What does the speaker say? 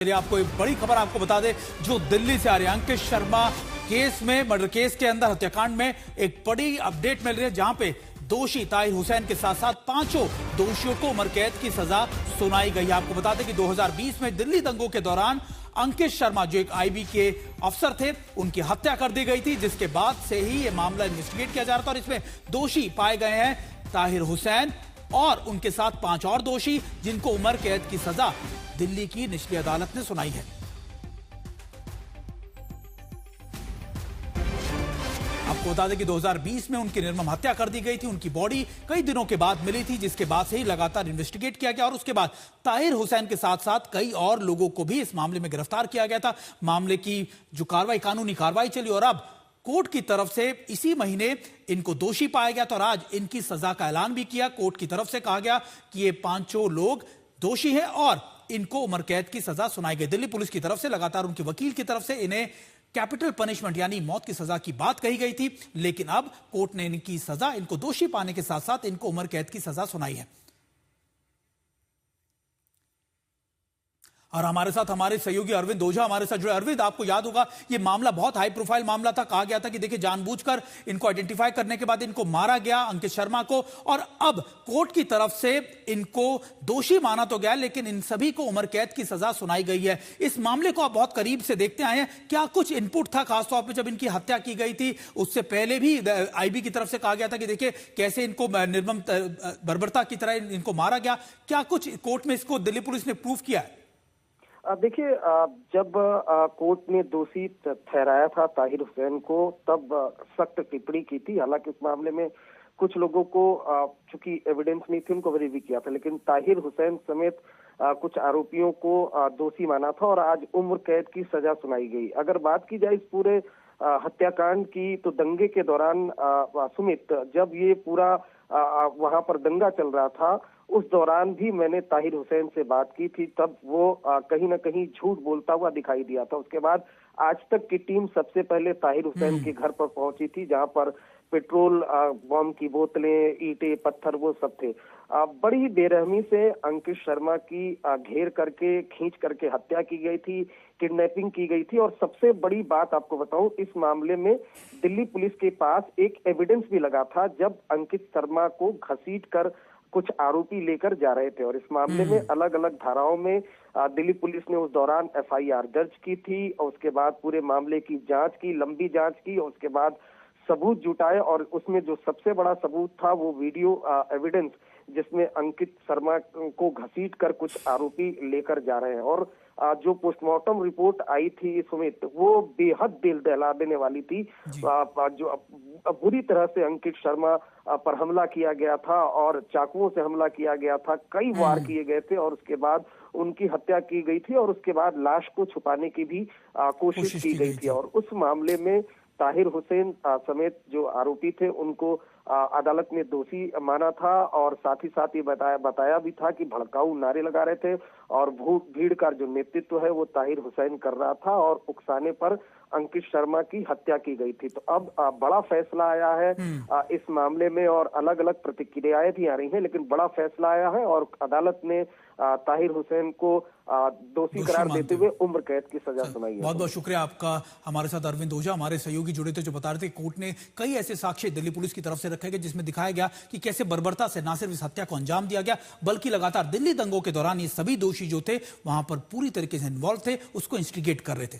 चलिए आपको एक बड़ी खबर आपको बता दें जो दिल्ली से आ रही है। अंकित शर्मा केस में, मर्डर केस के अंदर हत्याकांड में एक बड़ी अपडेट मिल रही है, जहां पे दोषी ताहिर हुसैन के साथ साथ पांचों दोषियों को उम्र कैद की सजा सुनाई गई। आपको बता दें कि 2020 में दिल्ली दंगों के दौरान अंकित शर्मा जो एक आईबी के अफसर थे, उनकी हत्या कर दी गई थी, जिसके बाद से ही यह मामला इन्वेस्टिगेट किया जा रहा था और इसमें दोषी पाए गए हैं ताहिर हुसैन और उनके साथ पांच और दोषी, जिनको उम्र कैद की सजा दिल्ली की निचली अदालत ने सुनाई है। आपको बता दें कि 2020 में उनकी निर्मम हत्या कर दी गई थी। उनकी बॉडी कई दिनों के बाद मिली थी, जिसके बाद से ही लगातार इन्वेस्टिगेट किया गया और उसके बाद ताहिर हुसैन के साथ साथ कई और लोगों को भी इस मामले में गिरफ्तार किया गया था। मामले की जो कानूनी कार्रवाई चली और अब कोर्ट की तरफ से इसी महीने इनको दोषी पाया गया था और आज इनकी सजा का ऐलान भी किया। कोर्ट की तरफ से कहा गया कि ये पांचों लोग दोषी हैं और इनको उम्र कैद की सजा सुनाई गई। दिल्ली पुलिस की तरफ से लगातार उनके वकील की तरफ से इन्हें कैपिटल पनिशमेंट यानी मौत की सजा की बात कही गई थी, लेकिन अब कोर्ट ने इनकी सजा, इनको दोषी पाने के साथ साथ इनको उम्र कैद की सजा सुनाई है। और हमारे साथ हमारे सहयोगी अरविंद ओझा हमारे साथ जुड़े। अरविंद, आपको याद होगा ये मामला बहुत हाई प्रोफाइल मामला था। कहा गया था कि देखिए जानबूझकर इनको आइडेंटिफाई करने के बाद इनको मारा गया, अंकित शर्मा को, और अब कोर्ट की तरफ से इनको दोषी माना तो गया, लेकिन इन सभी को उम्र कैद की सजा सुनाई गई है। इस मामले को आप बहुत करीब से देखते आए हैं, क्या कुछ इनपुट था खासतौर पर जब इनकी हत्या की गई थी? उससे पहले भी आईबी की तरफ से कहा गया था कि देखिए कैसे इनको निर्मम बर्बरता की तरह इनको मारा गया। क्या कुछ कोर्ट में इसको दिल्ली पुलिस ने प्रूव किया है? देखिए, जब कोर्ट ने दोषी ठहराया था ताहिर हुसैन को, तब सख्त टिप्पणी की थी। हालांकि उस मामले में कुछ लोगों को चूंकि एविडेंस नहीं थी, उनको वेरीफाई किया था, लेकिन ताहिर हुसैन समेत कुछ आरोपियों को दोषी माना था और आज उम्र कैद की सजा सुनाई गई। अगर बात की जाए इस पूरे हत्याकांड की, तो दंगे के दौरान सुमित, जब ये पूरा वहां पर दंगा चल रहा था, उस दौरान भी मैंने ताहिर हुसैन से बात की थी। तब वो कहीं ना कहीं झूठ बोलता हुआ दिखाई दिया था। उसके बाद आज तक की टीम सबसे पहले ताहिर हुसैन के घर पर पहुंची थी, जहां पर पेट्रोल, बम की बोतलें, ईंटें, पत्थर, वो सब थे। बड़ी बेरहमी से अंकित शर्मा की घेर करके, खींच करके हत्या की गई थी, किडनैपिंग की गई थी। और सबसे बड़ी बात आपको बताऊं, इस मामले में दिल्ली पुलिस के पास एक एविडेंस भी लगा था, जब अंकित शर्मा को घसीट कर कुछ आरोपी लेकर जा रहे थे। और इस मामले में अलग अलग धाराओं में दिल्ली पुलिस ने उस दौरान एफआईआर दर्ज की थी और उसके बाद पूरे मामले की जांच की, लंबी जांच की, और उसके बाद सबूत जुटाए। और उसमें जो सबसे बड़ा सबूत था वो वीडियो एविडेंस, जिसमें अंकित शर्मा को घसीट कर कुछ आरोपी लेकर जा रहे हैं। और जो पोस्टमार्टम रिपोर्ट आई थी सुमित, वो बेहद दिल दहला देने वाली थी। जो बुरी तरह से अंकित शर्मा पर हमला किया गया था और चाकुओं से हमला किया गया था, कई वार किए गए थे और उसके बाद उनको हत्या की गई थी और उसके बाद लाश को छुपाने की भी कोशिश की गई थी। और उस मामले में ताहिर हुसैन समेत जो आरोपी थे, उनको अदालत ने दोषी माना था और साथ ही साथ ये बताया भी था कि भड़काऊ नारे लगा रहे थे और भीड़ का जो नेतृत्व है वो ताहिर हुसैन कर रहा था और उकसाने पर अंकित शर्मा की हत्या की गई थी। तो अब बड़ा फैसला आया है इस मामले में और अलग अलग प्रतिक्रियाएं भी आ रही हैं, लेकिन बड़ा फैसला आया है और अदालत ने ताहिर हुसैन को दोषी करार देते हुए उम्र कैद की सजा सुनाई है। बहुत बहुत शुक्रिया आपका। हमारे साथ अरविंद ओझा हमारे सहयोगी जुड़े थे, जो बता रहे थे कोर्ट ने कई ऐसे साक्ष्य दिल्ली पुलिस की तरफ से रखे गए जिसमें दिखाया गया कि कैसे बर्बरता से न सिर्फ इस हत्या को अंजाम दिया गया, बल्कि लगातार दिल्ली दंगों के दौरान ये सभी दोषी जो थे वहां पर पूरी तरीके से इन्वॉल्व थे, उसको इंस्टिगेट कर रहे थे।